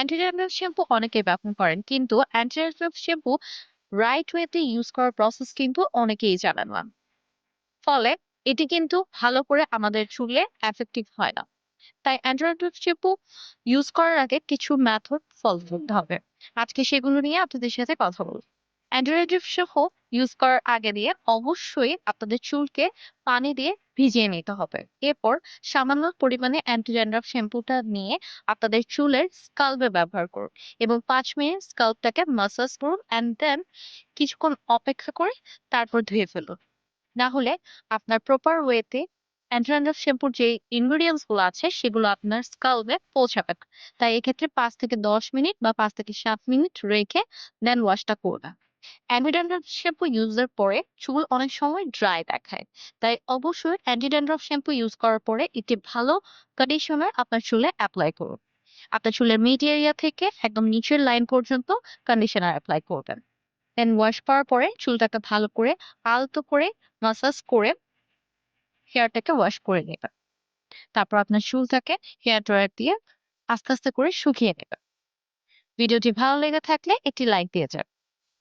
Anti dandruff shampoo অনেকেই ব্যবহার করেন, কিন্তু অ্যান্টি ড্যান্ড্রাফ শ্যাম্পু রাইট ওয়েতে ইউজ করার প্রসেস কিন্তু অনেকেই জানেন না। ফলে এটি কিন্তু ভালো করে আমাদের চুলে এফেক্টিভ হয় না। তাই অ্যান্টি শ্যাম্পু ইউজ করার আগে কিছু মেথড ফলো করতে হবে। আজকে সেগুলো নিয়ে আপনাদের সাথে কথা বলব। অ্যান্টি শ্যাম্পু ইউজ করার আগে দিয়ে অবশ্যই আপনাদের চুলকে পানি দিয়ে ভিজিয়ে নিতে হবে। এরপর সামান্য পরিমাণে অ্যান্টি ড্যান্ড্রাফ শ্যাম্পুটা নিয়ে আপনাদের চুলের স্কাল্পে ব্যবহার করুন এবং ৫ মিনিট স্কাল্পটাকে ম্যাসাজ করুন অ্যান্ড দেন কিছুক্ষণ অপেক্ষা করে তারপর ধুয়ে ফেলুন। না হলে আপনার প্রপার ওয়েতে অ্যান্টি-ড্যান্ড্রাফ শ্যাম্পুর যে ইনগ্রেডিয়েন্টস গুলো আছে সেগুলো আপনার স্কাল্পে পৌঁছাবে না। তাই এক্ষেত্রে ৫ থেকে ১০ মিনিট বা ৫ থেকে ৭ মিনিট রেখে দেন ওয়াশটা করবেন। অ্যান্টি-ড্যান্ড্রাফ শ্যাম্পু ইউজের পরে চুল অনেক সময় ড্রাই দেখায়। তাই অবশ্যই অ্যান্টি-ড্যান্ড্রাফ শ্যাম্পু ইউজ করার পরে একটি ভালো কন্ডিশনার আপনার চুলে এপ্লাই করুন। আপনার চুলের মিড এরিয়া থেকে একদম নিচের লাইন পর্যন্ত কন্ডিশনার এপ্লাই করবেন। দেন ওয়াশ করার পরে চুলটাকে ভালো করে আলতো করে ম্যাসাজ করে হেয়ারটাকে ওয়াশ করে নেবেন। তারপর আপনার চুলটাকে হেয়ার ড্রায়ার দিয়ে আস্তে, আস্তে করে শুকিয়ে নেবেন। ভিডিওটি ভালো লেগে থাকলে একটি লাইক দিয়ে যাবেন।